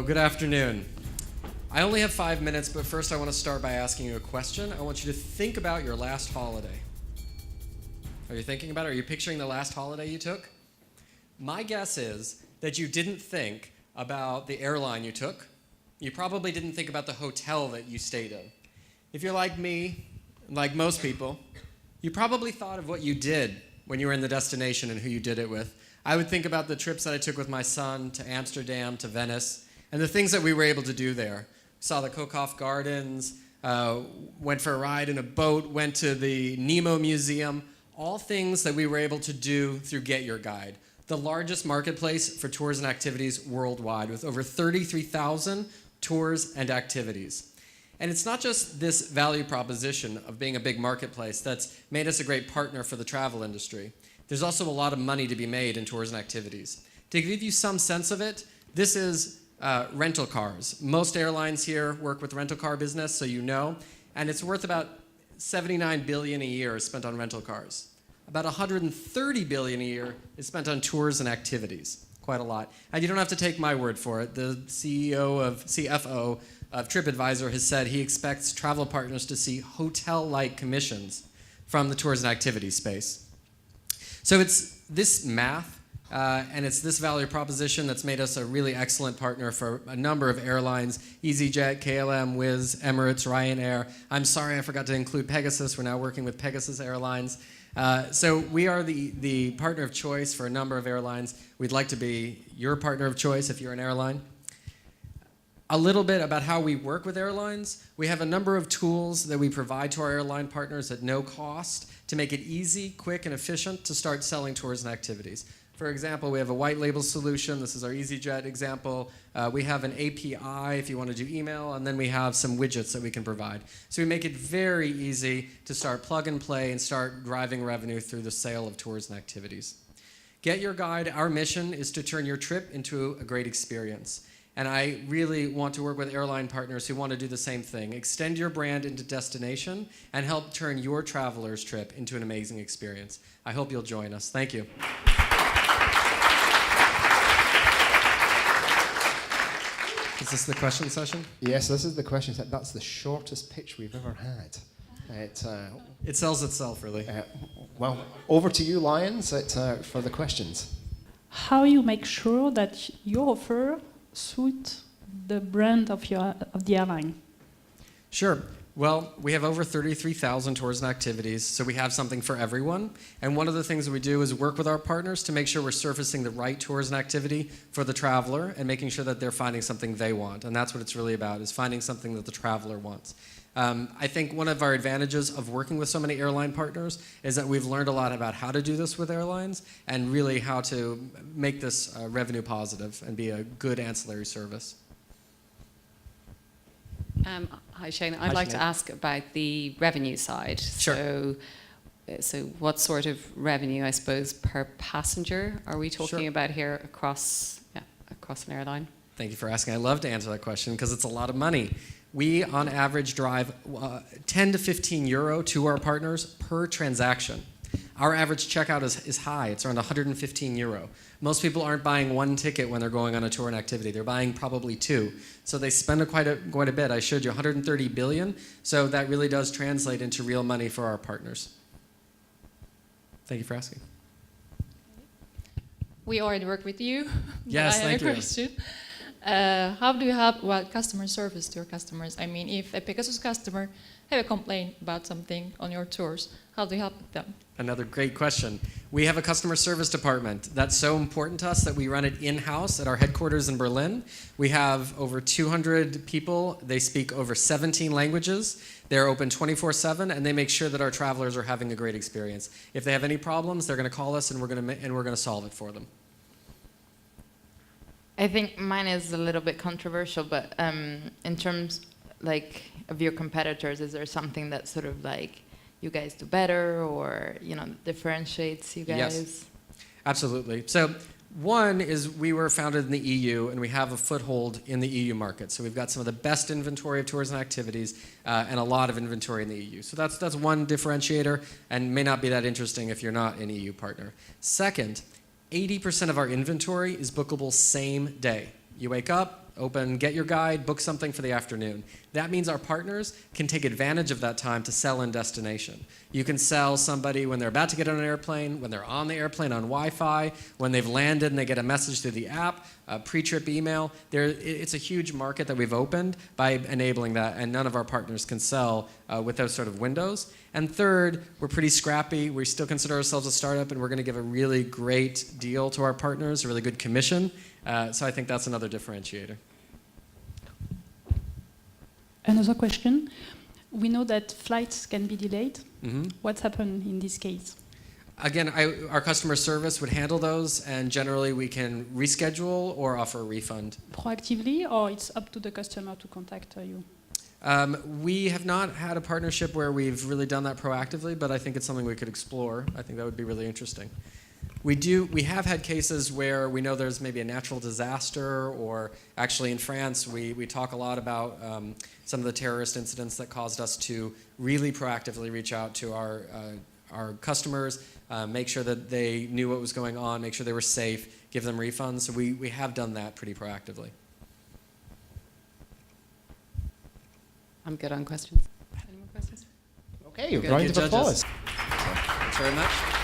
good afternoon. I only have 5 minutes, but first I want to start by asking you a question. I want you to think about your last holiday. Are you thinking about it? Are you picturing the last holiday you took? My guess is that you didn't think about the airline you took. You probably didn't think about the hotel that you stayed in. If you're like me, like most people, you probably thought of what you did when you were in the destination and who you did it with. I would think about the trips that I took with my son to Amsterdam, to Venice, and the things that we were able to do there. Saw the Kokhoff Gardens, went for a ride in a boat, went to the Nemo Museum, all things that we were able to do through Get Your Guide, the largest marketplace for tours and activities worldwide, with over 33,000 tours and activities. And it's not just this value proposition of being a big marketplace that's made us a great partner for the travel industry. There's also a lot of money to be made in tours and activities. To give you some sense of it, this is rental cars. Most airlines here work with rental car business, so you know, and it's worth about $79 billion a year spent on rental cars. About $130 billion a year is spent on tours and activities. Quite a lot. And you don't have to take my word for it. The CFO of TripAdvisor has said he expects travel partners to see hotel-like commissions from the tours and activities space. So it's this math and it's this value proposition that's made us a really excellent partner for a number of airlines: EasyJet, KLM, Wizz, Emirates, Ryanair. I'm sorry I forgot to include Pegasus. We're now working with Pegasus Airlines. So we are the partner of choice for a number of airlines. We'd like to be your partner of choice if you're an airline. A little bit about how we work with airlines. We have a number of tools that we provide to our airline partners at no cost to make it easy, quick, and efficient to start selling tours and activities. For example, we have a white label solution. This is our EasyJet example. We have an API if you want to do email, and then we have some widgets that we can provide. So we make it very easy to start plug and play and start driving revenue through the sale of tours and activities. Get Your Guide, our mission is to turn your trip into a great experience. And I really want to work with airline partners who want to do the same thing. Extend your brand into destination and help turn your traveler's trip into an amazing experience. I hope you'll join us. Thank you. Is this the question session? Yes, this is the question session. That's the shortest pitch we've ever had. It sells itself, really. Well, over to you, Lions, for the questions. How you make sure that your offer suit the brand of the airline? Sure. Well, we have over 33,000 tours and activities, so we have something for everyone. And one of the things that we do is work with our partners to make sure we're surfacing the right tours and activity for the traveler and making sure that they're finding something they want. And that's what it's really about, is finding something that the traveler wants. I think one of our advantages of working with so many airline partners is that we've learned a lot about how to do this with airlines and really how to make this revenue positive and be a good ancillary service. Hi, Shane. I'd like to ask about the revenue side. Sure. So what sort of revenue, I suppose, per passenger are we talking about here across an airline? Thank you for asking. I love to answer that question because it's a lot of money. We, on average, drive 10 to 15 euro to our partners per transaction. Our average checkout is high. It's around 115 euro. Most people aren't buying one ticket when they're going on a tour and activity. They're buying probably two. So they spend quite a bit. I showed you 130 billion. So that really does translate into real money for our partners. Thank you for asking. We already work with you. Yes, thank you. I have a question. How do you help customer service to your customers? I mean, if a Pegasus customer have a complaint about something on your tours, how do you help them? Another great question. We have a customer service department. That's so important to us that we run it in-house at our headquarters in Berlin. We have over 200 people. They speak over 17 languages. They're open 24/7, and they make sure that our travelers are having a great experience. If they have any problems, they're going to call us, and we're going to solve it for them. I think mine is a little bit controversial, but in terms of your competitors, is there something that sort of you guys do better, or differentiates you guys? Yes, absolutely. So one is we were founded in the EU, and we have a foothold in the EU market. So we've got some of the best inventory of tours and activities, and a lot of inventory in the EU. So that's one differentiator, and may not be that interesting if you're not an EU partner. Second, 80% of our inventory is bookable same day. You wake up, Open, get your guide, book something for the afternoon. That means our partners can take advantage of that time to sell in destination. You can sell somebody when they're about to get on an airplane, when they're on the airplane on Wi-Fi, when they've landed and they get a message through the app, pre-trip email. It's a huge market that we've opened by enabling that, and none of our partners can sell with those sort of windows. And third, we're pretty scrappy. We still consider ourselves a startup, and we're going to give a really great deal to our partners, a really good commission. So I think that's another differentiator. Another question. We know that flights can be delayed. Mm-hmm. What's happened in this case? Again, our customer service would handle those, and generally we can reschedule or offer a refund. Proactively, or it's up to the customer to contact you? We have not had a partnership where we've really done that proactively, but I think it's something we could explore. I think that would be really interesting. We have had cases where we know there's maybe a natural disaster, or actually in France, we talk a lot about some of the terrorist incidents that caused us to really proactively reach out to our customers, make sure that they knew what was going on, make sure they were safe, give them refunds. So we have done that pretty proactively. I'm good on questions. Any more questions? Okay, Good, round good of judges. applause. Thanks very much.